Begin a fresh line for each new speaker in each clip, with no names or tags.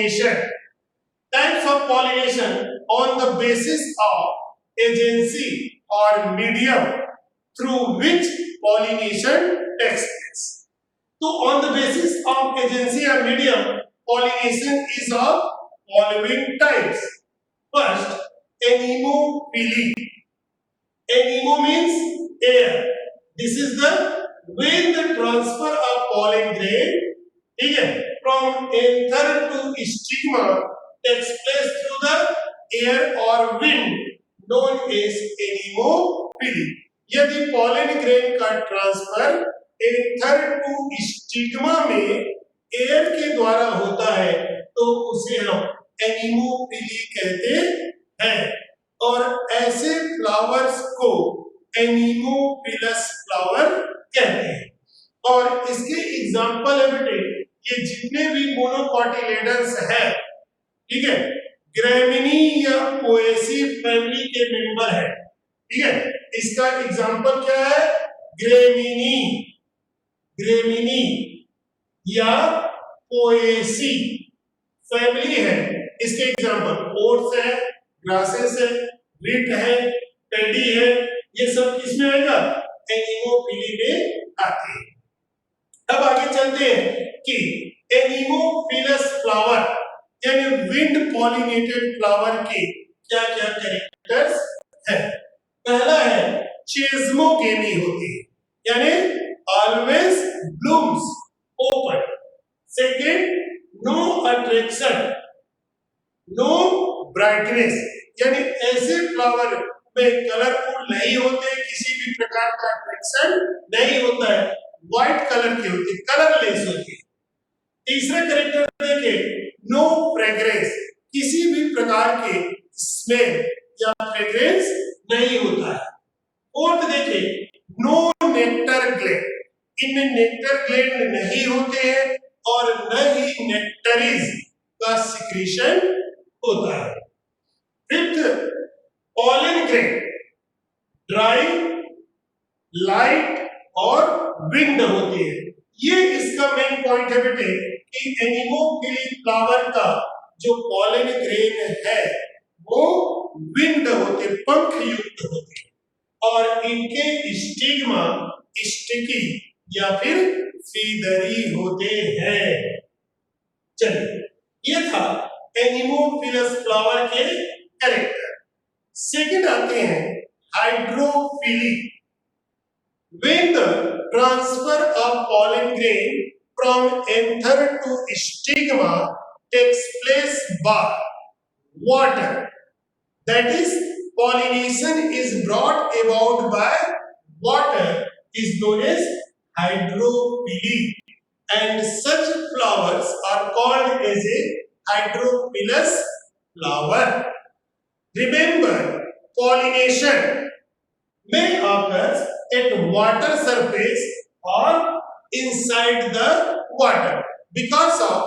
pollination. Types of pollination on the basis of agency or medium through which pollination takes place. So on the basis of agency or medium, pollination is of following types. First, anemophily. Anemo means air. This is the when the transfer of pollen grain from anther to stigma takes place through the air or wind, known as anemophily. यदि pollen grain का transfer anther to stigma में air के द्वारा होता है तो उसे हम एनीमोफिली कहते हैं, और ऐसे फ्लावर्स को एनीमोफिलस फ्लावर कहते हैं। और इसके एग्जांपल है बेटे, ये जितने भी मोनोकोटिलेडन्स है, ठीक है, ग्रेमिनी या पोएसी फैमिली के मेंबर है, ठीक है। इसका एग्जांपल क्या है? ग्रेमिनी, ग्रेमिनी या पोएसी फैमिली है। इसके एग्जांपल ओट्स है, ग्रासेस है, व्हीट है, पैडी है, ये सब किसमें आएगा? एनीमोफिली में आते हैं। अब आगे चलते हैं कि एनीमोफिलस फ्लावर यानी विंड पॉलिनेटेड फ्लावर के क्या क्या कैरेक्टर्स हैं। पहला है चेस्मोगेमी होती है, यानी always blooms open. Second, no attraction, no brightness, यानी ऐसे फ्लावर में कलरफुल नहीं होते, किसी भी प्रकार का अट्रैक्शन नहीं होता है, व्हाइट कलर की होती है, कलरलेस होती है। तीसरा कैरेक्टर देखें, नो फ्रेग्रेंस, किसी भी प्रकार के स्मेल या फ्रेग्रेंस नहीं होता है। फोर्थ देखें, नो नेक्टर ग्लैंड, इनमें नेक्टर ग्लैंड नहीं होते हैं और न ही नेक्टरीज का सिक्रीशन होता है। Fifth, pollen grain dry, light और विंड होती है। ये इसका मेन पॉइंट है बेटे कि एनीमोफिली फ्लावर का जो पॉलन ग्रेन है वो विंड होते, पंख युक्त होते, और इनके स्टिग्मा स्टिकी या फिर फीदरी होते हैं। चलिए, ये था एनीमोफिलस फ्लावर के कैरेक्टर। सेकंड आते हैं hydrophily. When the transfer of pollen grain from anther to stigma takes place by water, that is, pollination is brought about by water, is known as hydrophily, and such flowers are called as a hydrophilous flower. Remember, pollination may occur at water surface or inside the water because of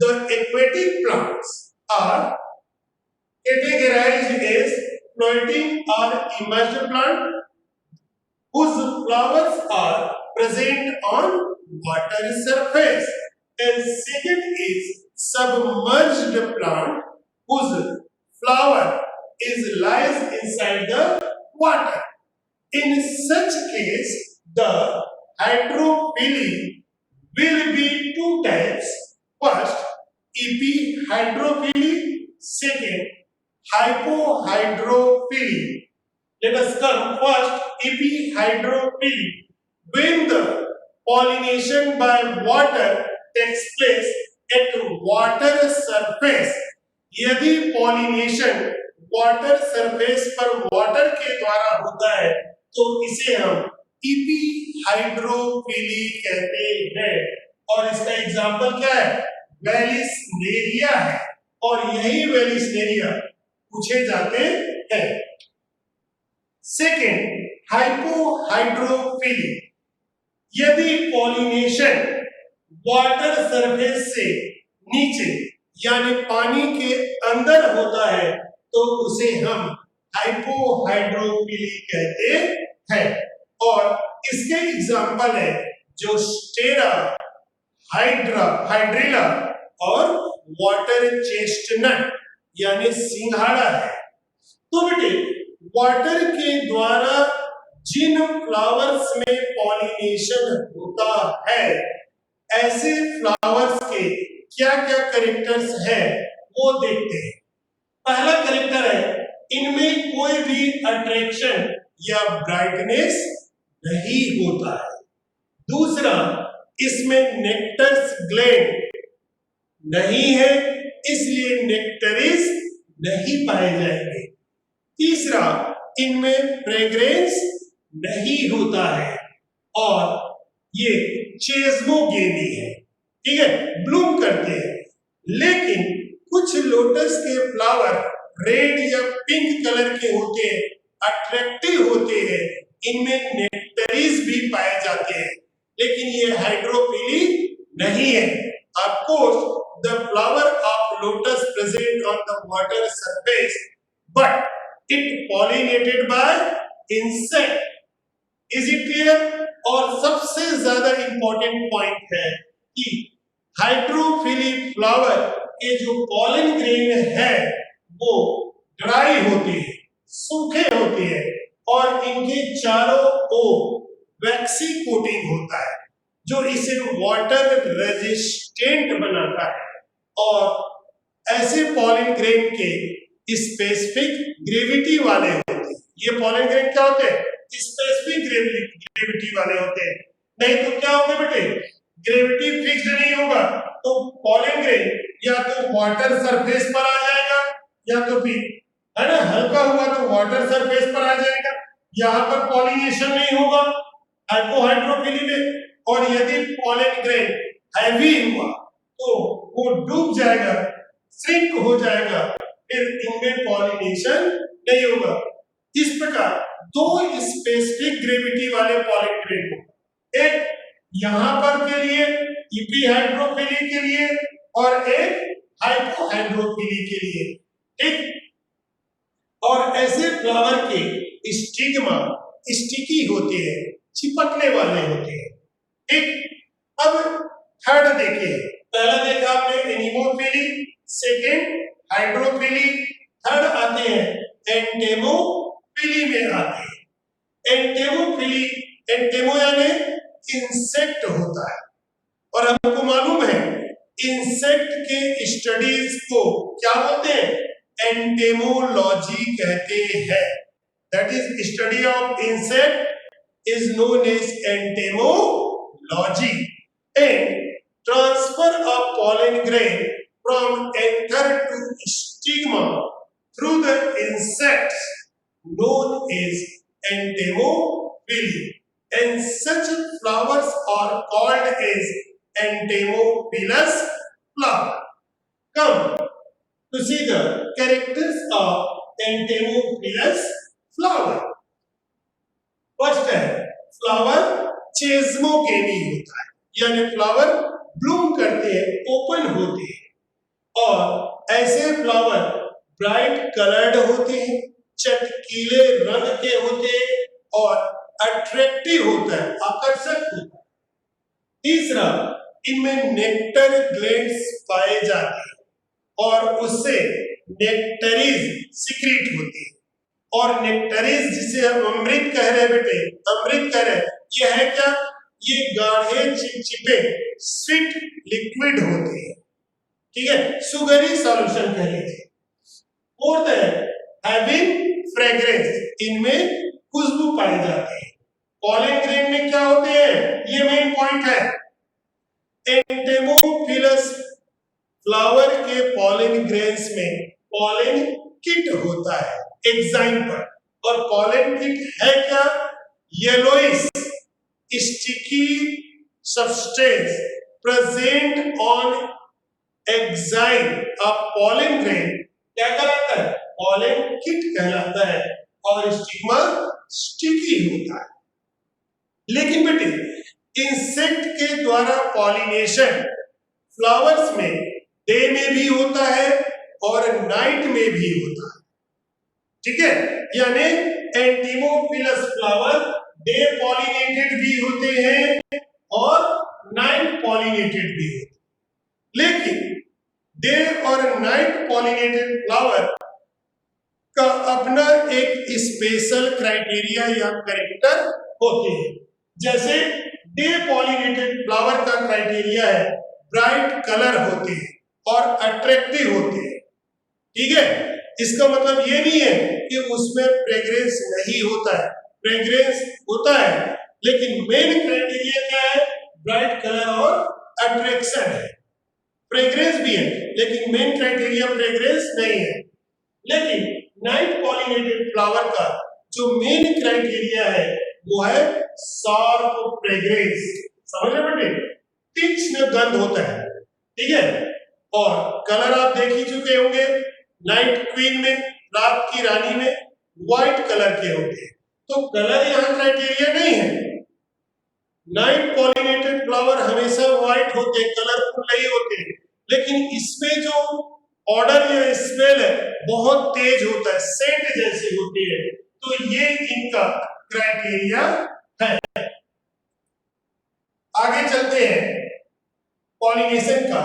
the aquatic plants are categorized as floating or immersed plant whose flowers are present on water surface, and second is submerged plant whose flower lies inside the water. In such case, the hydrophily will be two types. First, epihydrophily. Second, hypohydrophily. Let us come first, epihydrophily. When the pollination by water takes place at water surface, यदि pollination water surface पर water के द्वारा होता है तो इसे हम epihydrophily कहते हैं, और इसका एग्जांपल क्या है? वेलिस्नेरिया है, और यही वेलिस्नेरिया पूछे जाते हैं। Second, hypohydrophily. यदि पॉलिनेशन वाटर सरफेस से नीचे यानी पानी के अंदर होता है तो उसे हम हाइपोहाइड्रोफिली कहते हैं, और इसके एग्जांपल है जो स्टेरा, हाइड्रिला और वाटर चेस्टनट यानी सिंघाड़ा है। तो बेटे वाटर के द्वारा जिन फ्लावर्स में पॉलिनेशन होता है ऐसे फ्लावर्स के क्या क्या कैरेक्टर्स है वो देखते हैं। पहला कैरेक्टर है इनमें कोई भी अट्रैक्शन या ब्राइटनेस नहीं होता है। दूसरा, इसमें नेक्टर्स ग्लैंड नहीं है इसलिए नेक्टरीज नहीं पाए जाएंगे। तीसरा, इनमें फ्रेग्रेंस नहीं होता है और ये चेस्मोगेनी है, ठीक है, ब्लूम करते हैं। लेकिन कुछ लोटस के फ्लावर रेड या पिंक कलर के होते हैं, अट्रैक्टिव होते हैं, इनमें नेक्टरीज भी पाए जाते हैं, लेकिन ये हाइड्रोफिली नहीं है। Of course the flower of lotus present on the water surface but it pollinated by insect. Is it clear? और सबसे ज्यादा इंपॉर्टेंट पॉइंट है कि हाइड्रोफिली फ्लावर के जो पॉलन ग्रेन है वो ड्राई होते हैं, सूखे होते हैं और इनके चारों ओर वैक्सी कोटिंग होता है जो इसे वाटर रेजिस्टेंट बनाता है। और ऐसे पॉलन ग्रेन के स्पेसिफिक ग्रेविटी वाले होते हैं। ये पॉलन ग्रेन क्या होते हैं? स्पेसिफिक ग्रेविटी वाले होते हैं। नहीं तो क्या होगा बेटे, ग्रेविटी फिक्स्ड नहीं होगा तो पॉलन ग्रेन या तो वाटर सरफेस पर आ जाएगा या तो फिर है ना हल्का हुआ तो वाटर सरफेस पर आ जाएगा। यहाँ पर पॉलिनेशन नहीं होगा हाइपोहाइड्रोफिली में, और यदि पॉलन ग्रेन हैवी हुआ तो वो डूब जाएगा, श्रिंक हो जाएगा, फिर इनमें पॉलिनेशन नहीं होगा। इस प्रकार दो स्पेसिफिक ग्रेविटी वाले पॉलन ग्रेन होगा, एक यहां पर के लिए इपीहाइड्रोफिली के लिए और एक हाइपोहाइड्रोफिली के लिए, ठीक। और ऐसे फ्लावर के स्टिग्मा स्टिकी होते हैं, चिपकने वाले होते हैं, ठीक। अब थर्ड देखिए, पहला देखा आपने एनिमोफिली, सेकेंड हाइड्रोफिली, थर्ड आते हैं एंटेमोफिली में आते हैं। एंटेमोफिली, एंटेमो यानी इंसेक्ट होता है और हमको मालूम है इंसेक्ट के स्टडीज को क्या बोलते हैं? एंटेमोलॉजी कहते हैं। That is study of insect is known as entomology. And transfer of pollen grain from anther to stigma through the insects known as entomophily, and such flowers are called as entomophilous flower. Come to see the characters of entomophilous flower. First है flower चेस्मोगेनी होता है, यानी flower Bloom करते हैं, open होते हैं और ऐसे फ्लावर ब्राइट कलर्ड होते हैं, चटकीले रंग के होते हैं और अट्रैक्टिव होता है, आकर्षक होता है। तीसरा, इनमें नेक्टर ग्लैंड्स पाए जाते हैं और उससे नेक्टरीज सिक्रीट होती है। और नेक्टरीज जिसे हम अमृत कह रहे हैं बेटे, अमृत कह रहे हैं, ये है क्या? ये गाढ़े चिपचिपे स्वीट लिक्विड होते हैं, ठीक है, सुगरी सॉल्यूशन कह लीजिए। फोर्थ है हैविंग फ्रेग्रेंस, इनमें खुशबू पाई जाती है। पॉलन ग्रेन में क्या होते हैं? ये मेन पॉइंट है। एंटेमोफिलस फ्लावर के पॉलन ग्रेन्स में पॉलन किट होता है एग्जाइम पर, और पॉलन किट है क्या? Yellowish sticky substance present on exine of pollen grain क्या कहलाता है? pollen kit कहलाता है और स्टिग्मा स्टिकी होता है। लेकिन बेटे इंसेक्ट के द्वारा पॉलिनेशन फ्लावर्स में डे में भी होता है और नाइट में भी होता है, ठीक है, यानी एंटीमोफिलस फ्लावर डे पॉलिनेटेड भी होते हैं और नाइट पॉलिनेटेड भी होते हैं। लेकिन डे और नाइट पॉलिनेटेड फ्लावर का अपना एक स्पेशल क्राइटेरिया या कैरेक्टर होते हैं। जैसे डे पॉलिनेटेड फ्लावर का क्राइटेरिया है ब्राइट कलर होते हैं और अट्रैक्टिव होते हैं। ठीक है, इसका मतलब ये नहीं है कि उसमें फ्रेग्रेंस नहीं होता है, फ्रेग्रेंस होता है, लेकिन मेन क्राइटेरिया क्या है? ब्राइट कलर और अट्रैक्शन है। फ्रेग्रेंस भी है लेकिन मेन क्राइटेरिया फ्रेग्रेंस नहीं है। लेकिन नाइट पॉलिनेटेड फ्लावर का जो मेन क्राइटेरिया है वो है शार्प फ्रेग्रेंस। समझ रहे बेटे? तीक्ष्ण गंध होता है। ठीक है, और कलर आप देख ही चुके होंगे, नाइट क्वीन में, रात की रानी में व्हाइट कलर के होते हैं। तो कलर यहाँ क्राइटेरिया नहीं है। नाइट पॉलिनेटेड फ्लावर हमेशा व्हाइट होते हैं, कलरफुल नहीं होते, लेकिन इसमें जो ऑर्डर या स्मेल है बहुत तेज होता है, सेंट जैसी होती है। तो ये इनका क्राइटेरिया है। आगे चलते हैं, पॉलिनेशन का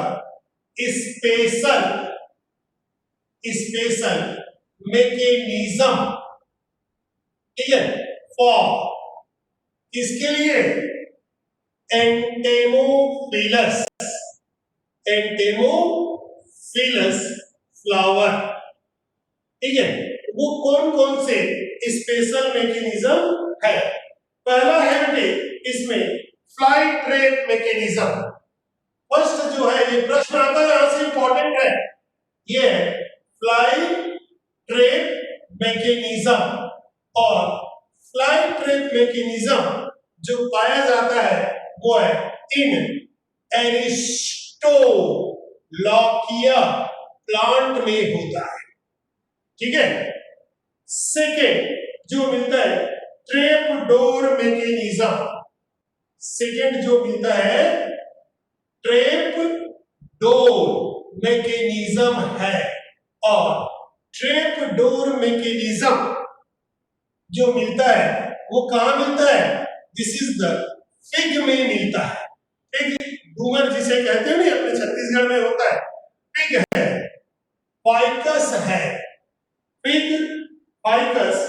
स्पेशल मैकेनिज्म। ठीक है, फॉर इसके लिए एंटेमोफिलस फ्लावर। ठीक है, वो कौन कौन से स्पेशल मैकेनिज्म है? पहला है बेटे इसमें फ्लाई ट्रैप मैकेनिज्म। फर्स्ट जो है, ये प्रश्न आता है, यहां से इंपॉर्टेंट है, ये फ्लाई ट्रैप मैकेनिज्म। और फ्लाई ट्रैप मैकेनिज्म जो पाया जाता है वो है इन एरिस्टोलॉकिया प्लांट में होता है। ठीक है, सेकेंड जो मिलता है ट्रैपडोर मैकेनिज्म। सेकेंड जो मिलता है ट्रैपडोर मैकेनिज्म है। और ट्रैपडोर मैकेनिज्म जो मिलता है वो कहां मिलता है? दिस इज द फिग में मिलता है। फिग डूंगर जिसे कहते हैं ना, अपने छत्तीसगढ़ में होता है, फिग है, फाइकस है, फिग, फाइकस।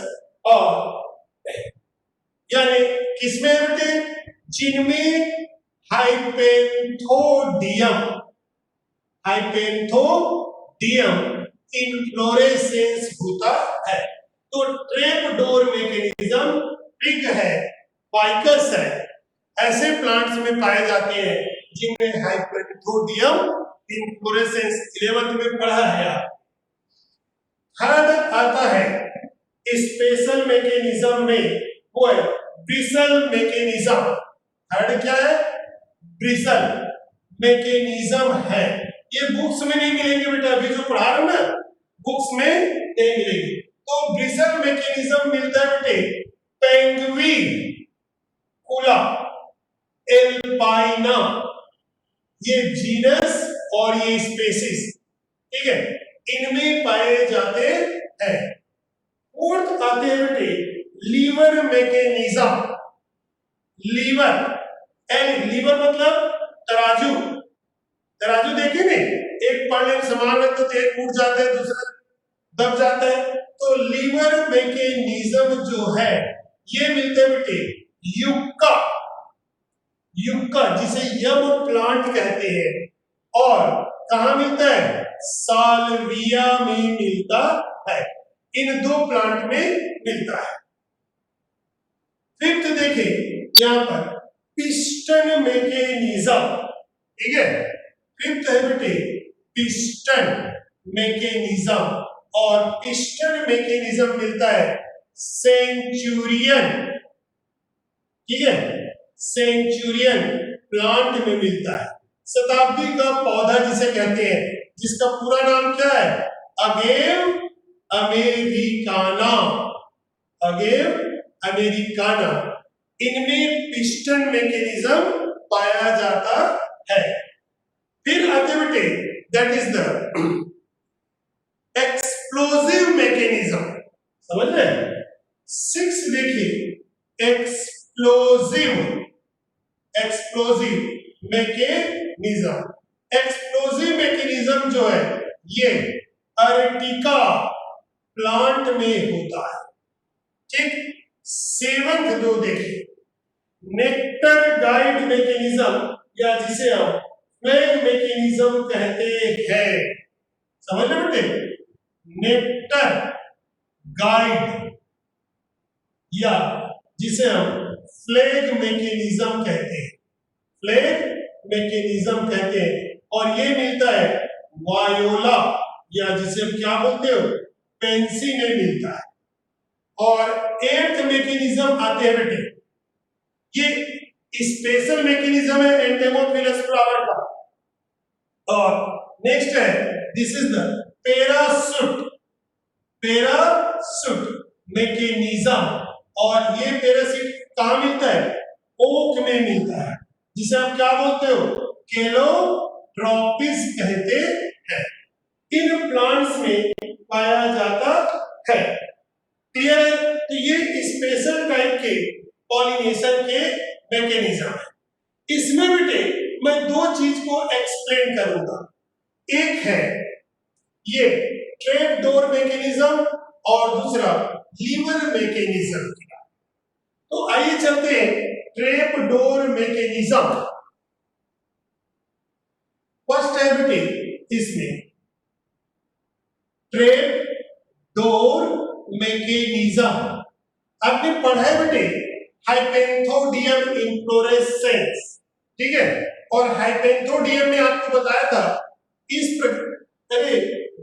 और यानी किसमें बेटे? जिनमें हाइपेंथोडियम इन्फ्लोरेसेंस होता है। तो ट्रैपडोर मैकेनिज्म फिग है, फाइकस है, ऐसे प्लांट्स में पाए जाते हैं जिनमें हाइपेंथोडियम इन्फ्लोरेसेंस 11th में पढ़ा है। थर्ड आता है स्पेशल मैकेनिज्म में, वो है ब्रिसल मैकेनिज्म। थर्ड क्या है? ब्रिसल मैकेनिज्म है। ये बुक्स में नहीं मिलेंगे बेटा, अभी जो पढ़ा रहे हो ना बुक्स में नहीं मिलेंगे। तो ब्रिसल मैकेनिज्म मिलता है बेटे पेंगुइकुला एल्पाइना, ये जीनस और ये स्पेसीज। ठीक है, इनमें पाए जाते हैं। फोर्थ आते हैं बेटे लीवर मैकेनिज्म। लीवर मतलब तराजू। तराजू देखे ने, एक पड़ने में सामान रख दो तो एक टूट जाता है, दूसरा दब जाता है। तो लीवर मैकेनिज्म जो है ये मिलते हैं बेटे युक्का जिसे यम प्लांट कहते हैं। और कहा मिलता है? साल्विया में मिलता है। इन दो प्लांट में मिलता है। फिफ्थ देखें यहां पर पिस्टन मैकेनिज्म। ठीक है, फिफ्थ है बेटे पिस्टन मैकेनिज्म। और पिस्टन मैकेनिज्म मिलता है सेंचुरियन। ठीक है, सेंचुरियन प्लांट में मिलता है। शताब्दी का पौधा जिसे कहते हैं, जिसका पूरा नाम क्या है? Agave Americana. Agave Americana. इनमें पिस्टन मैकेनिज्म पाया जाता है। फिर आते बेटे that is the explosive mechanism. समझ रहे हैं? 6 देखिए एक्सप्लोसिव मैकेनिज्म। एक्सप्लोजिव मैकेनिज्म जो है ये अर्टिका प्लांट में होता है। ठीक, सेवंथ जो देखिए नेक्टर गाइड मैकेनिज्म या जिसे हम फ्लैग मैकेनिज्म कहते हैं। समझ में बेटे, नेक्टर गाइड या जिसे हम फ्लैग मैकेनिज्म कहते हैं, फ्लैग मैकेनिज्म कहते हैं। और ये मिलता है वायोला या जिसे हम क्या बोलते हो पेंसी में मिलता है। और एर्थ मैकेनिज्म आते हैं बेटे, ये स्पेशल मैकेनिज्म है एंटेमोफिलस फ्लावर का। और नेक्स्ट है this is the parachute, parachute mechanism. और ये पैराशूट कहां मिलता है, ओक में मिलता है, जिसे आप क्या बोलते हो केलोट्रॉपिस कहते हैं। इन प्लांट्स में पाया जाता है। क्लियर है? तो ये स्पेशल टाइप के पॉलिनेशन के मैकेनिज्म है। इसमें बेटे मैं दो चीज को एक्सप्लेन करूंगा, एक है ये ट्रैप डोर मैकेनिज्म और दूसरा लीवर मैकेनिज्म। तो आइए चलते हैं ट्रैप डोर मैकेनिज्म। फर्स्ट है बेटे इसमें ट्रैप डोर मैकेनिज्म। आपने पढ़ा है बेटे हाइपेंथोडियम इन्फ्लोरेसेंस, ठीक है। और हाइपेंथोडियम में आपको बताया था इस प्रकार, अरे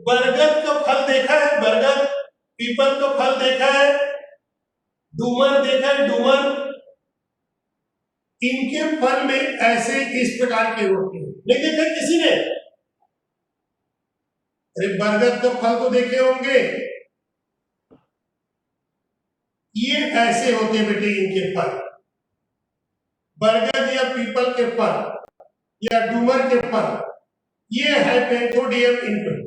बरगद का फल देखा है, बरगद पीपल का फल देखा है, डूमर देखा है, डूमर, इनके फल में ऐसे इस प्रकार के होते हैं। नहीं देखा किसी ने? अरे बरगद का फल तो देखे होंगे, ये ऐसे होते हैं बेटे इनके फल, बरगद या पीपल के फल या डूमर के फल, ये है पेंथोडियम इनपर।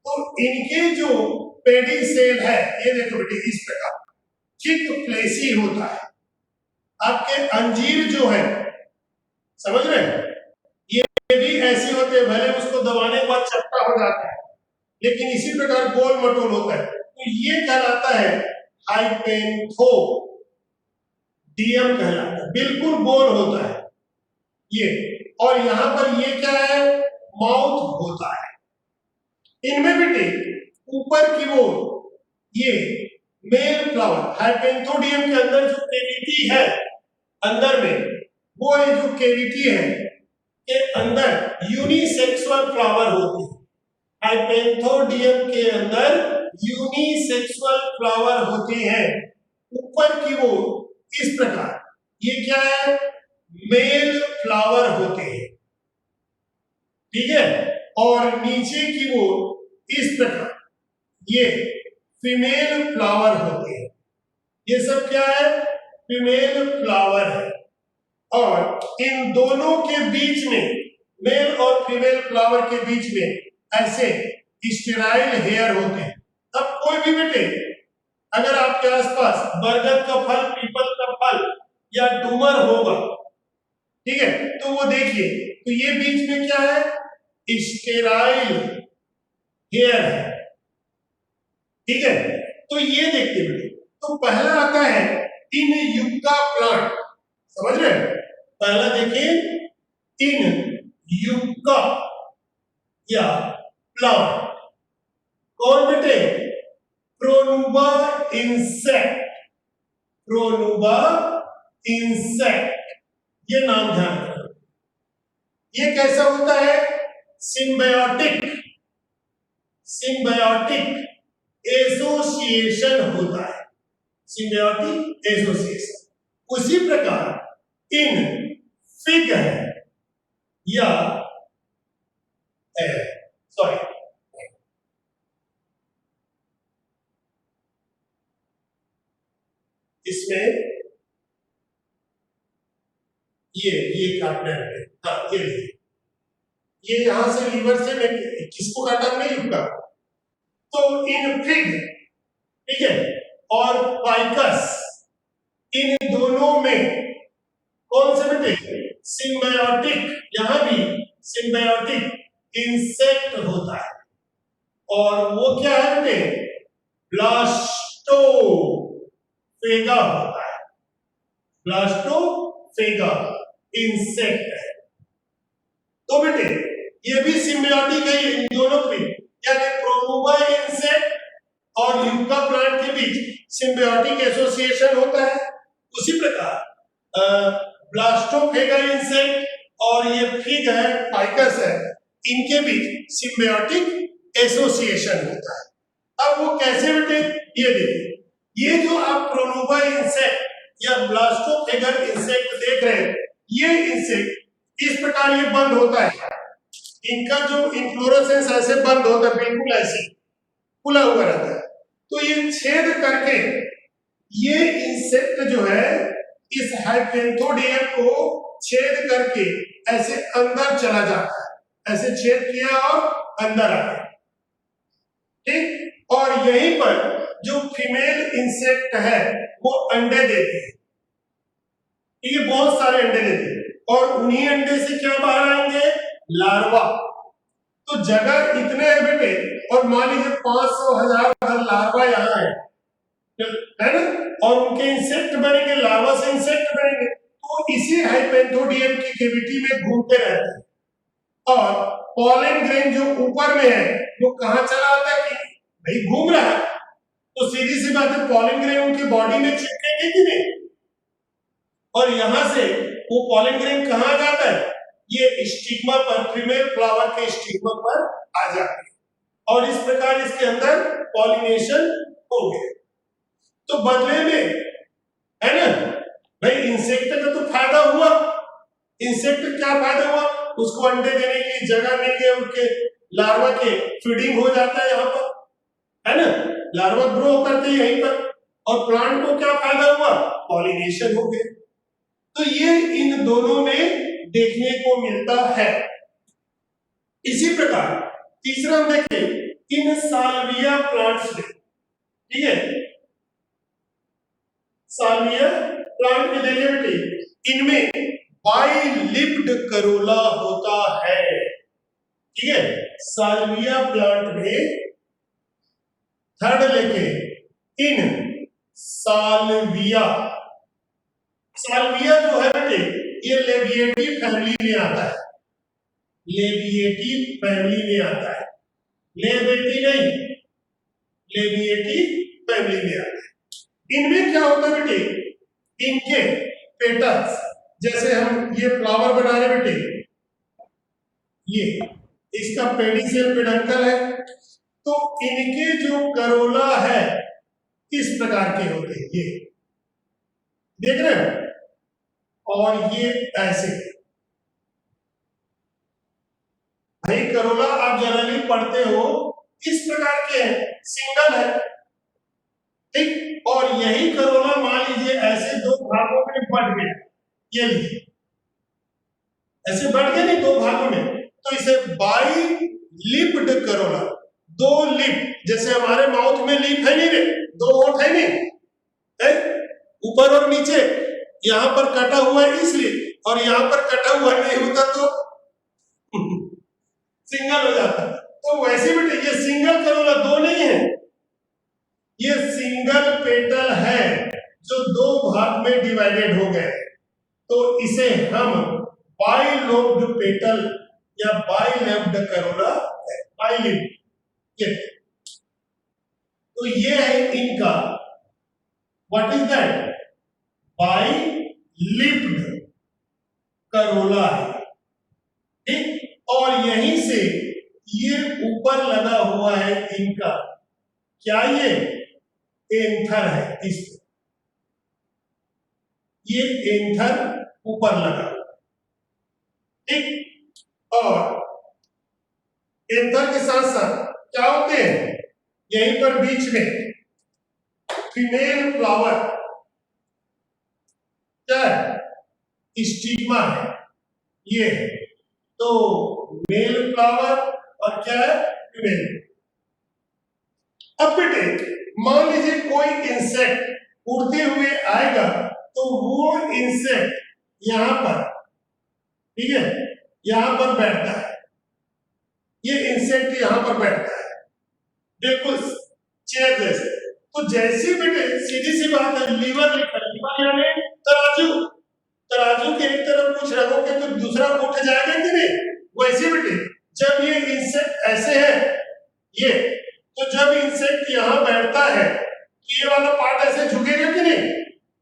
तो इनके जो पेडी सेल है ये देखो बेटे इस प्रकार थिक फ्लेशी होता है। आपके अंजीर जो है समझ रहे हैं, ये भी ऐसे होते हैं, भले उसको दबाने के बाद चपटा हो जाता है लेकिन इसी प्रकार गोल मटोल होता है। तो ये कहलाता है हाइपेंथोडियम कहलाता है, बिल्कुल गोल होता है ये। और यहां पर ये क्या है, माउथ होता है। इनमें बेटे ऊपर की ओर ये मेल फ्लावर, हाइपेंथोडियम के अंदर जो केविटी है अंदर में, वो है जो केविटी है के अंदर यूनिसेक्सुअल फ्लावर होते हैं। हाइपेंथोडियम के अंदर यूनिसेक्सुअल फ्लावर होते हैं। ऊपर की ओर इस प्रकार ये क्या है, मेल फ्लावर होते हैं, ठीक है। और नीचे की ओर इस प्रकार ये फीमेल फ्लावर होते हैं। ये सब क्या है, फीमेल फ्लावर है। और इन दोनों के बीच में, मेल और फीमेल फ्लावर के बीच में ऐसे स्टेराइल हेयर होते हैं। अब कोई भी बेटे अगर आपके आसपास बरगद का फल, पीपल का फल या डूमर होगा, ठीक है, तो वो देखिए, तो ये बीच में क्या है, स्टेराइल हेयर है, ठीक है। तो ये देखिए बेटे, तो पहला आता है इन युक्का प्लांट, समझ रहे हैं? पहला देखिए इन युक्का या प्लांट, कौन बेटे, प्रोनुबा इंसेक्ट, प्रोनुबा इंसेक्ट, ये नाम ध्यान रखना। ये कैसा होता है, सिम्बायोटिक, सिम्बायोटिक एसोसिएशन होता है, सिम्बायोटिक एसोसिएशन। उसी प्रकार इन फिग है या सॉरी इसमें ये काटना है, हाँ ये यहां से लीवर से मैं किसको काटा, नहीं युक्का। तो इन फिग, ठीक है, और पाइकस, इन दोनों में कौन से बेटे, सिम्बायोटिक, यहां भी सिम्बायोटिक इंसेक्ट होता है और वो क्या है बेटे, ब्लास्टोफेगा होता है। ब्लास्टोफेगा इंसेक्ट है। तो बेटे ये भी सिम्बियोटिक है इन दोनों के बीच, यानी प्रोमोबा इंसेक्ट और यूका प्लांट के बीच सिम्बियोटिक एसोसिएशन होता है। उसी प्रकार ब्लास्टोफेगा इंसेक्ट और ये फिग है, फाइकस है, इनके बीच सिम्बियोटिक एसोसिएशन होता है। अब वो कैसे बेटे, ये देखिए, ये जो आप प्रोनोबा इंसेक्ट या ब्लास्टोफेगा इंसेक्ट देख रहे हैं, ये इंसेक्ट इस प्रकार ये बंद होता है, इनका जो इन्फ्लोरेसेंस ऐसे बंद होता है, बिल्कुल ऐसे खुला हुआ रहता है। तो ये छेद करके ये इंसेक्ट जो है इस हाइपेंथोडियम को छेद करके ऐसे अंदर चला जाता है, ऐसे छेद किया और अंदर आ गया, ठीक। और यहीं पर जो फीमेल इंसेक्ट है वो अंडे देते हैं, ये बहुत सारे अंडे देते हैं और उन्हीं अंडे से क्या बाहर आएंगे, लार्वा। तो जगह इतने है बेटे, और मान लीजिए 500,000 लार्वा यहाँ है ना, और उनके इंसेक्ट बनेंगे, लार्वा से इंसेक्ट बनेंगे, तो इसी हाइपेंथोडियम की कैविटी में घूमते रहते हैं। और पॉलन ग्रेन जो ऊपर में है वो कहाँ चला आता है कि भाई घूम रहा है, तो सीधी सी बात है पॉलन ग्रेन उनकी बॉडी में चिपकेंगे कि नहीं, और यहां से वो पॉलन ग्रेन कहाँ जाता है, ये स्टिग्मा पर, फीमेल फ्लावर के स्टिग्मा पर आ जाती है और इस प्रकार इसके अंदर पॉलिनेशन हो गया। तो बदले में है ना भाई, इंसेक्ट का तो फायदा हुआ, इंसेक्ट क्या फायदा हुआ, उसको अंडे देने की जगह मिल गई, उनके लार्वा के फीडिंग हो जाता है यहाँ पर, है ना, लार्वा ग्रो करते हैं यहीं पर, और प्लांट को क्या फायदा हुआ, पॉलिनेशन हो गया। तो ये इन दोनों में देखने को मिलता है। इसी प्रकार तीसरा हम देखें इन साल्विया प्लांट्स में, ठीक है, साल्विया प्लांट में देखिए बेटे, इनमें बाइलिप्ड करोला होता है, ठीक है। साल्विया प्लांट में थर्ड लेके इन साल्विया, साल्विया जो है बेटे ये लेबिएटी फैमिली में आता है, लेबिएटी फैमिली में आता है, लेबिएटी नहीं, लेबिएटी फैमिली में आता है। इनमें क्या होता है बेटे, इनके पेटल्स, जैसे हम ये फ्लावर बना रहे बेटे, ये इसका पेडिसेल पेडंकल है, तो इनके जो करोला है इस प्रकार के होते हैं, ये देख रहे हैं, और ये ऐसे, भाई करोला आप जनरली पढ़ते हो इस प्रकार के हैं, सिंगल है, ठीक। और यही करोला मान लीजिए ऐसे दो भागों में बट गया, ये लीजिए ऐसे बढ़ गए नहीं दो भागों में, तो इसे बाई लिप्ड करोला, दो लिप, जैसे हमारे माउथ में लिप है नहीं रे, दो होठ है नहीं, ऊपर और नीचे, यहां पर कटा हुआ है इसलिए, और यहां पर कटा हुआ नहीं होता तो सिंगल हो जाता। तो वैसे बेटे ये सिंगल करोला दो नहीं है, ये सिंगल पेटल है जो दो भाग में डिवाइडेड हो गए, तो इसे हम बाइलोब्ड पेटल या बाइलेब्ड करोला, बाइलिप्ड, तो ये है इनका, व्हाट इज दैट, बाइलिप्ड करोला है, ठीक। और यहीं से ये ऊपर लगा हुआ है इनका, क्या ये एंथर है, इस ये एंथर ऊपर लगा हुआ, ठीक। और एंथर के साथ साथ क्या होते हैं, यहीं पर बीच में फीमेल फ्लावर क्या है, स्टिग्मा है, ये है, तो मेल फ्लावर और क्या है, फीमेल। अब बेटे मान लीजिए कोई इंसेक्ट उड़ते हुए आएगा, तो वो इंसेक्ट यहां पर, ठीक है, यहां पर बैठता है, ये इंसेक्ट यहाँ पर बैठता है, बिल्कुल चेयर जैसे। तो जैसे बेटे सीधी सी बात है, लीवर लिखा, लीवर यानी तराजू, तराजू के एक तरफ कुछ रखोगे तो दूसरा उठ जाएगा कि नहीं, वैसे बेटे जब ये इंसेक्ट ऐसे है ये, तो जब इंसेक्ट यहाँ बैठता है तो ये वाला पार्ट ऐसे झुकेगा कि नहीं,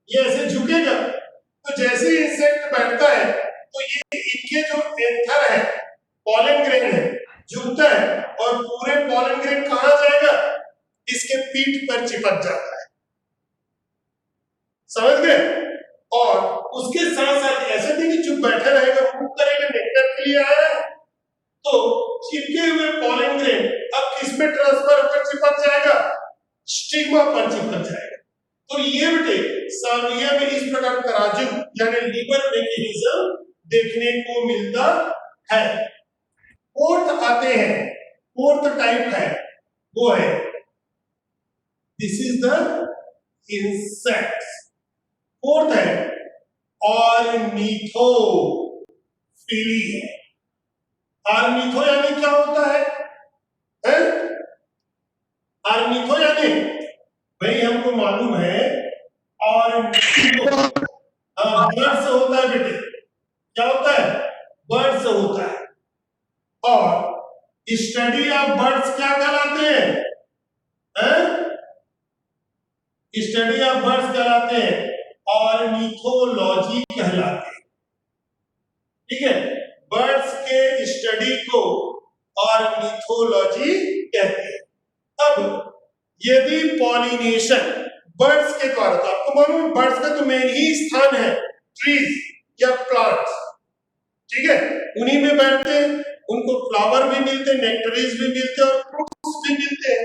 ये ऐसे झुकेगा। तो जैसे इंसेक्ट बैठता है तो ये इनके जो एंथर है, पॉलन ग्रेन है, झुकता है और पूरे पॉलन ग्रेन कहां जाएगा, इसके पीठ पर चिपक जाता है, समझ गए। और उसके साथ साथ ऐसे नहीं कि चुप बैठा रहेगा, मूव करेगा, नेक्टर के लिए आया है, तो चिपके हुए पॉलन ग्रेन अब किस में ट्रांसफर होकर चिपक जाएगा, स्टिग्मा पर चिपक जाएगा। तो ये बेटे सार्विया में इस प्रकार तराजू यानी लीवर मैकेनिज्म देखने को मिलता है। फोर्थ आते हैं, फोर्थ टाइप है वो है, this is the insects. Fourth है ऑर्निथोफिली है। ऑर्निथो यानी क्या होता है, ऑर्निथो यानी भाई हमको मालूम है, ऑर्निथो बर्ड से होता है बेटे, क्या होता है, बर्ड से होता है। और स्टडी ऑफ बर्ड्स क्या कहलाते हैं, स्टडी ऑफ बर्ड्स कहलाते हैं, ऑर्निथोलॉजी कहलाते हैं, ठीक है। बर्ड्स के स्टडी को ऑर्निथोलॉजी कहते हैं। अब यदि पॉलिनेशन बर्ड्स के द्वारा, तो आपको मालूम बर्ड्स का तो मेन ही स्थान है ट्रीज या प्लांट्स, ठीक है, उन्हीं में बैठते हैं, उनको फ्लावर भी मिलते हैं, नेक्टरीज भी मिलते हैं और फ्रूट्स भी मिलते हैं।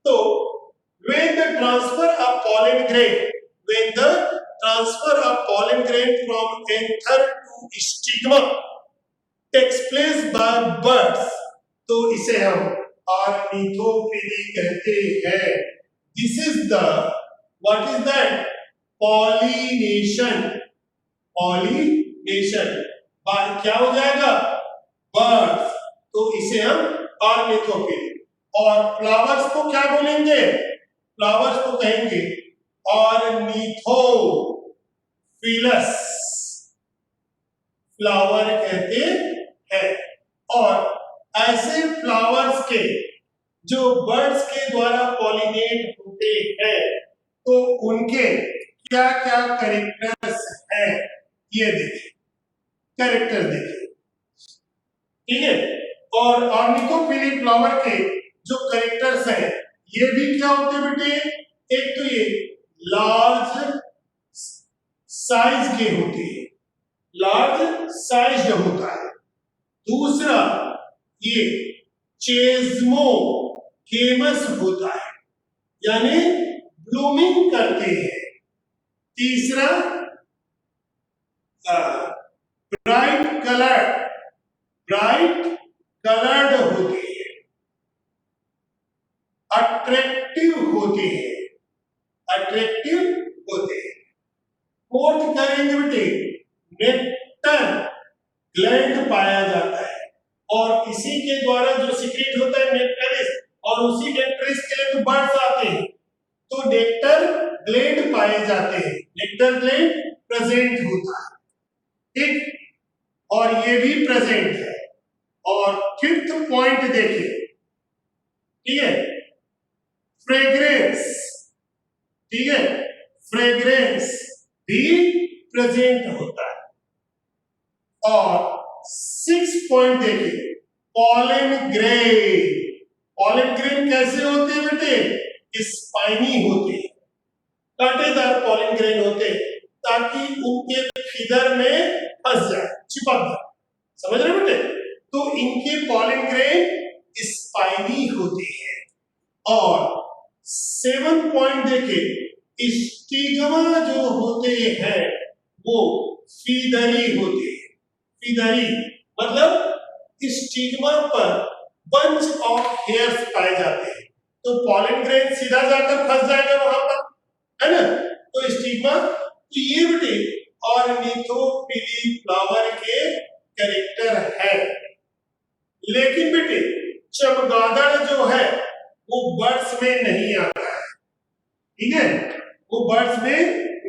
तो when the transfer of pollen grain, when the transfer of pollen grain from anther to stigma takes place by birds, तो इसे हम ऑर्निथोफिली कहते हैं। This is the, what is that, pollination, pollination by क्या हो जाएगा, बर्ड्स, तो इसे हम ऑर्निथोफिली। और फ्लावर्स को क्या बोलेंगे, फ्लावर्स को कहेंगे ऑर्निथोफिलस, फ्लावर कहते हैं। और ऐसे फ्लावर्स के जो बर्ड्स के द्वारा पॉलिनेट होते हैं तो उनके क्या क्या कैरेक्टर्स हैं, ये देखिए, कैरेक्टर देखिए, ठीक है। और ऑर्निथोफिली फ्लावर के जो कैरेक्टर्स हैं ये भी क्या होते हैं बेटे, एक तो ये लार्ज साइज के होते हैं, लार्ज साइज होता है। दूसरा ये चेज्मो केमस होता है, यानी ब्लूमिंग करते हैं। तीसरा ब्राइट कलर्ड होते हैं, अट्रैक्टिव होते हैं, अट्रैक्टिव होते हैं। फोर्थ करेंगे बेटे, नेक्टर ग्लैंड पाया जाता है और इसी के द्वारा जो सीक्रेट होता है नेक्टरिस, और उसी नेक्टरिस के लिए तो बर्ड्स आते हैं, तो नेक्टर ग्लैंड पाए जाते हैं, नेक्टर ग्लैंड प्रेजेंट होता है, ठीक, और ये भी प्रेजेंट है। और फिफ्थ पॉइंट देखिए, ठीक है, फ्रेग्रेंस, ठीक है, फ्रेग्रेंस भी प्रेजेंट होता है। और सिक्स पॉइंट देखिए, पॉलन ग्रेन, पॉलन ग्रेन कैसे होते हैं बेटे, स्पाइनी होते हैं, कांटेदार पॉलन ग्रेन होते हैं, ताकि उनके फिदर में फंस जाए, चिपक जाए, समझ रहे बेटे। तो इनके पॉलन ग्रेन स्पाइनी होते हैं। और 7 पॉइंट देखिए, स्टिग्मा जो होते हैं वो फीदरी होते हैं, फीदरी मतलब स्टिग्मा पर बंच ऑफ हेयर्स पाए जाते हैं, तो पॉलन ग्रेन सीधा जाकर फंस जाएगा वहां पर, है ना, तो स्टिग्मा। तो ये बेटे ऑर्निथोफिली फ्लावर के कैरेक्टर है। लेकिन बेटे चमगादड़ जो है वो बर्ड्स में नहीं आता है, ठीक है, वो बर्ड्स में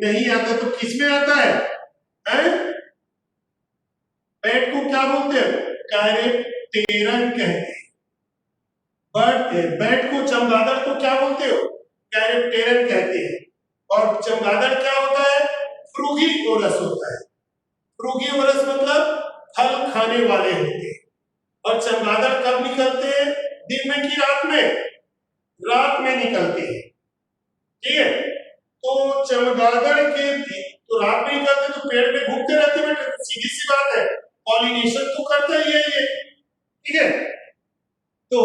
नहीं आता, तो किस में आता है? बैट को क्या बोलते हैं? कैरेप्टेरन कहते हैं। बैट को, चमगादड़ को क्या बोलते हो? कैरेप्टेरन कहते हैं। और चमगादड़ क्या होता है? फ्रूगीवोरस होता है। फ्रूगीवोरस मतलब फल खाने वाले होते हैं। और चमगादड़ कब निकलते हैं? दिन में कि रात में? रात में निकलते हैं, ठीक है। तो चमगादड़ के तो रात में निकलते तो पेड़ पे घूमते रहते बेटे, सीधी सी बात है, पॉलिनेशन तो करता ही है ये, ठीक है। तो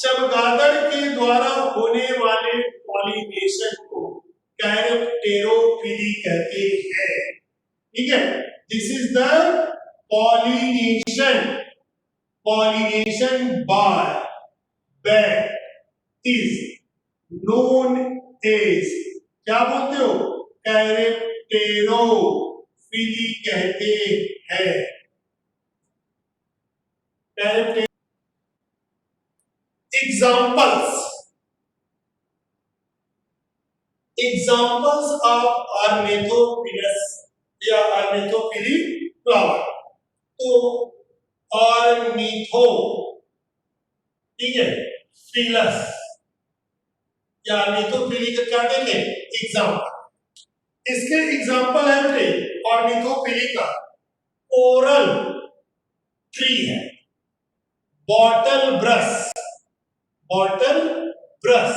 चमगादड़ के द्वारा होने वाले पॉलिनेशन को कैरेप्टेरोफिली कहते हैं, ठीक है। This is the pollination by bat is known as, क्या बोलते हो? कैरेप्टेरोफिली कहते हैं। एग्जाम्पल्स ऑफ ऑर्निथोफिलस या ऑर्निथोफिली फ्लावर। तो ऑर्निथो, ठीक है, फिलस या ऑर्निथोफिली का क्या देंगे? एग्जाम्पल। इसके एग्जाम्पल है बेटे ऑर्निथोफिली का, कोरल ट्री है, बॉटल ब्रश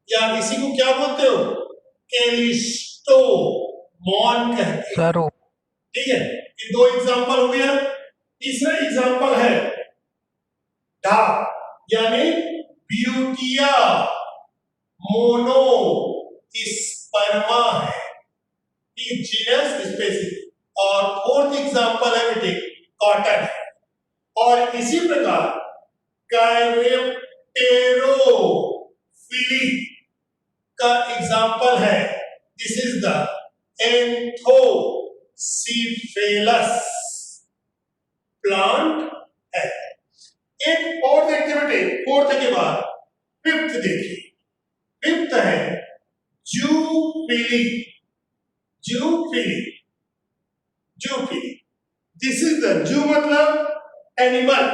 या इसी को क्या बोलते हो? कैलिस्टो मॉन कहते हैं, ठीक है। ये दो एग्जाम्पल हो गया। तीसरा एग्जाम्पल है डाक यानी ब्यूटिया मोनो स्पर्मा है, जीनस स्पेसीज। और फोर्थ एग्जाम्पल है बेटे कॉटन है। और इसी प्रकार कैरेप्टेरोफिली का एग्जाम्पल है, दिस इज द एंथोसिफेलस प्लांट है। एक और देखते बेटे, फोर्थ के बाद फिफ्थ देखिए। फिफ्थ है जूफिली। दिस इज द, जू मतलब animal,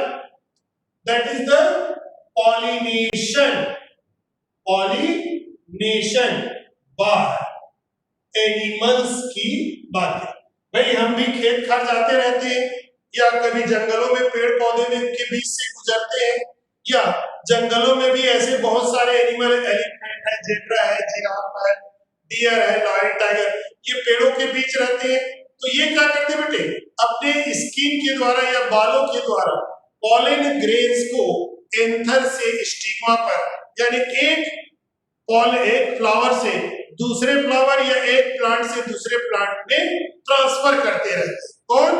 that is the pollination by animals की बात है। भाई हम भी खेत खार जाते रहते हैं या कभी जंगलों में पेड़ पौधे में के बीच से गुजरते हैं, या जंगलों में भी ऐसे बहुत सारे एनिमल, एलिफेंट है, जेब्रा है, जिराफ है, डियर है, लायन, टाइगर, ये पेड़ों के बीच रहते हैं। तो ये क्या करते हैं बेटे? अपने स्किन के द्वारा या बालों के द्वारा पॉलन ग्रेन्स को एंथर से स्टिग्मा पर, यानी एक फ्लावर से दूसरे फ्लावर या एक प्लांट से दूसरे प्लांट में ट्रांसफर करते रहते हैं। कौन?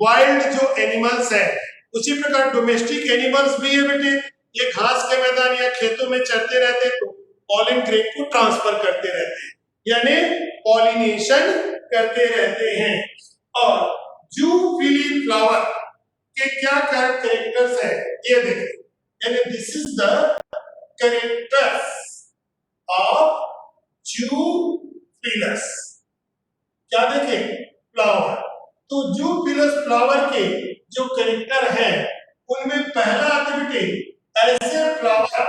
वाइल्ड जो एनिमल्स है। उसी प्रकार डोमेस्टिक एनिमल्स भी है बेटे, ये घास के मैदान या खेतों में चरते रहते हैं, तो पॉलन ग्रेन को ट्रांसफर करते रहते हैं, यानी पॉलिनेशन करते रहते हैं। और जूफिली फ्लावर के क्या कैरेक्टर्स है ये देखें, यानी this is the characters of zoophilous. क्या देखें? फ्लावर। तो जूफिलस फ्लावर के जो कैरेक्टर है उनमें पहला आते बेटे, ऐसे फ्लावर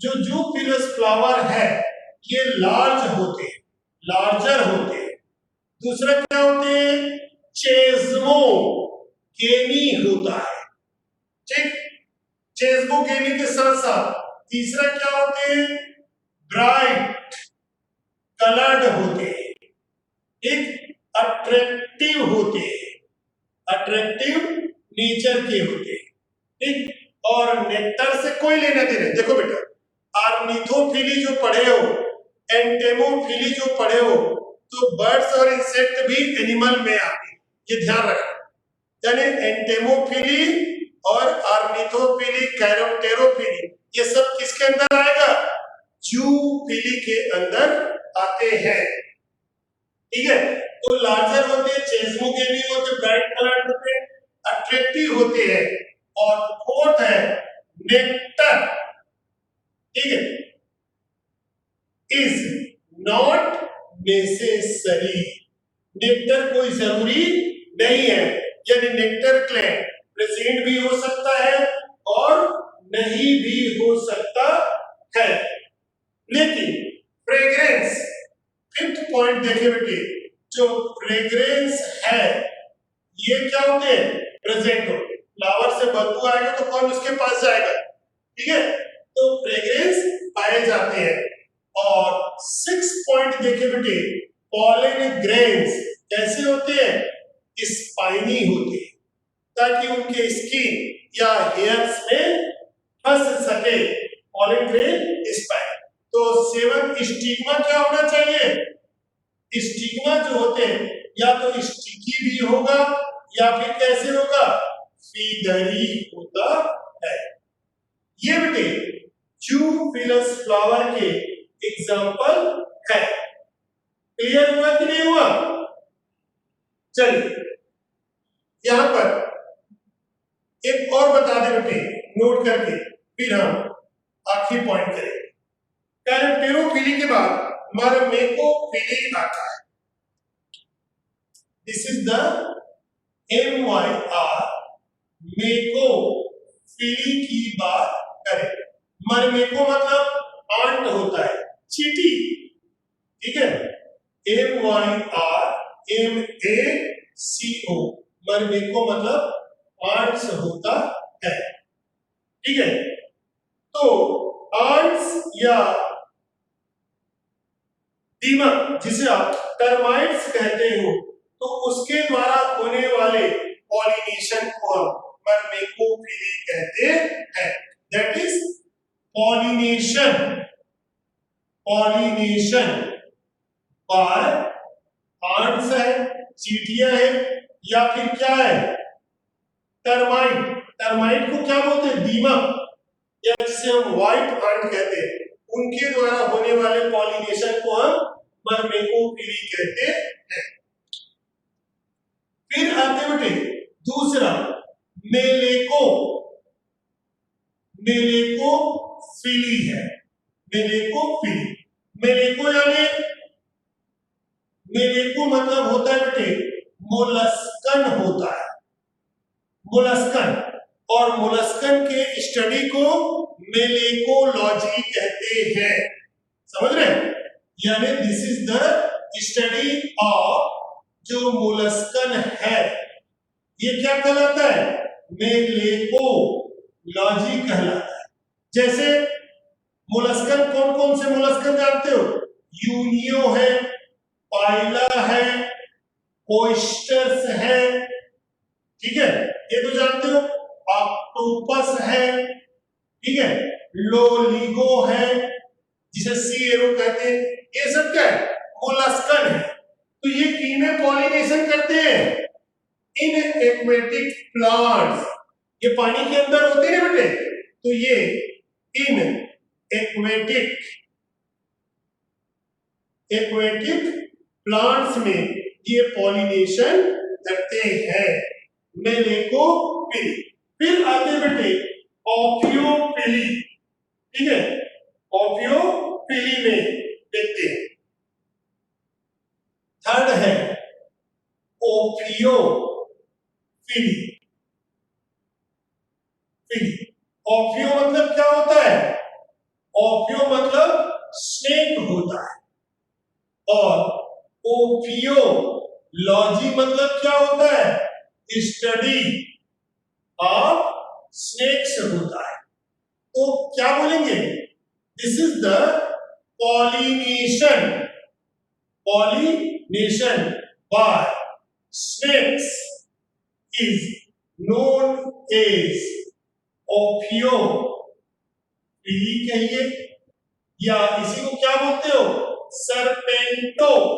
जो जूफिलस फ्लावर है ये लार्जर होते हैं। दूसरा क्या होते हैं? चेज़्मोगेमी होता है, ठीक। चेज़्मोगेमी के साथ साथ तीसरा क्या होते हैं? ब्राइट कलर्ड होते हैं, एक अट्रैक्टिव होते हैं, अट्रैक्टिव नेचर के होते हैं, ठीक। और नेक्टर से कोई लेना देना। देखो बेटा, ऑर्निथोफिली जो पढ़े हो, एंटेमोफिली जो पढ़े हो, तो बर्ड्स और इंसेक्ट भी एनिमल में आते हैं, ये ध्यान रखना। यानी एंटेमोफिली और ऑर्निथोफिली, कैरेप्टेरोफिली, ये सब किसके अंदर आएगा? जूफिली के अंदर आते हैं, ठीक है। तो लार्जर होते हैं, चेज़्मोगेमी होते हैं, ब्राइट कलर्ड होते हैं, अट्रैक्टिव होते हैं। और फोर्थ है नेक्टर, ठीक है, इज नॉट नेसेसरी, नेक्टर कोई जरूरी नहीं है, यानी नेक्टर ग्लैंड प्रेजेंट भी हो सकता है और नहीं भी हो सकता है। लेकिन फ्रेग्रेंस, फिफ्थ पॉइंट देखे बेटे, जो फ्रेग्रेंस है ये क्या होते हैं, प्रेजेंट होते हैं। फ्लावर से बदबू आएगा तो कौन उसके पास जाएगा, ठीक है, तो फ्रेग्रेंस पाए जाते हैं। और सिक्स पॉइंट देखे बेटे, पॉलन ग्रेन्स कैसे होते हैं, स्पाइनी होते हैं, ताकि उनके स्किन या हेयर्स में फंस सके, पॉलन ग्रेन स्पाइन। तो सेवन स्टिग्मा क्या होना चाहिए, स्टिग्मा जो होते हैं या तो स्टिकी भी होगा या फिर कैसे होगा, फीदरी होता है। ये बेटे जूफिलस फ्लावर के एग्जाम्पल है। क्लियर हुआ कि नहीं हुआ? चलिए यहां पर एक और बता दे बेटे, नोट करके, फिर हम आखिरी पॉइंट करेंगे। कैरेक्टेरोफिली के बाद मर्मेकोफिली आता है। दिस इज द MYR मेकोफिली की बात करें। मर्मेको मतलब आंट होता है, चींटी, ठीक है, MYRMACO, मर्मेको मतलब आंट्स होता है, ठीक है। तो आंट्स या दीमक जिसे आप टर्माइट्स कहते हो, तो उसके द्वारा होने वाले पॉलिनेशन को हम मर्मेकोफिली कहते हैं। That is pollination, pollination by ants है, चींटियां है, या फिर क्या है, टर्माइट। टर्माइट को क्या बोलते हैं, दीमक, या जिसे हम व्हाइट आंट कहते हैं, उनके द्वारा होने वाले पॉलिनेशन को हम मर्मेकोफिली कहते हैं। फिर आते बेटे दूसरा मेलेको, मेलेकोफिली है, मेलेकोफिली। मेलेको यानी, मेलेको मतलब होता है बेटे मोलस्कन होता है, मोलस्कन, और मोलस्कन के स्टडी को मेलेकोलॉजी कहते हैं, समझ रहे हैं? यानी this is the study of जो मोलस्कन है, ये क्या कहलाता है, मेलेकोलॉजी कहलाता है। जैसे मोलस्कन, कौन कौन से मोलस्कन जानते हो, यूनियो है, पाइला है, ओयस्टर्स है, ठीक है, ये तो जानते हो, ऑक्टोपस है, ठीक है, लोलिगो है जिसे सी एरो कहते हैं, ये सब क्या है, मोलस्कन है। तो ये किसमें पॉलिनेशन करते हैं, इन एक्वेटिक प्लांट्स, ये पानी के अंदर होते हैं बेटे, तो ये इन एक्वेटिक प्लांट्स में ये पॉलिनेशन करते हैं, मेलेकोफिली। फिर आते बेटे ओफियोफिली, ठीक है, ओफियोफिली में देखते हैं। थर्ड है ओफियोफिली, ओफियो मतलब क्या होता है, ओफियो मतलब स्नेक होता है, और ओफियोलॉजी मतलब क्या होता है, स्टडी ऑफ स्नेक्स होता है। तो क्या बोलेंगे, this is the pollination, pollination by snakes is known as ओफियोफिली कहिए, या इसी को क्या बोलते हो, सर्पेंटोफिली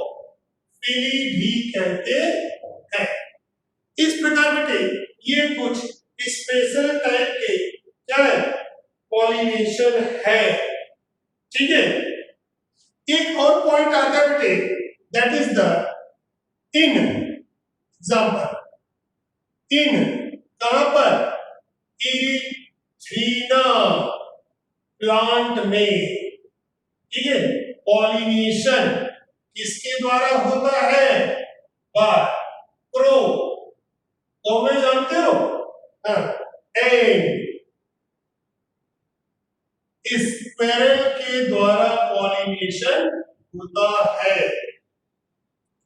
भी कहते हैं। इस प्रकार बेटे ये कुछ स्पेशल टाइप के क्या है, पॉलिनेशन है, ठीक है। एक और पॉइंट आता है बेटे, that is the in example. इन कहां पर, ग्रीनर प्लांट में, ठीक है, पॉलिनेशन किसके द्वारा होता है? बाय क्रो, तो में जानते हो, एंड स्क्विरल के द्वारा पॉलिनेशन होता है।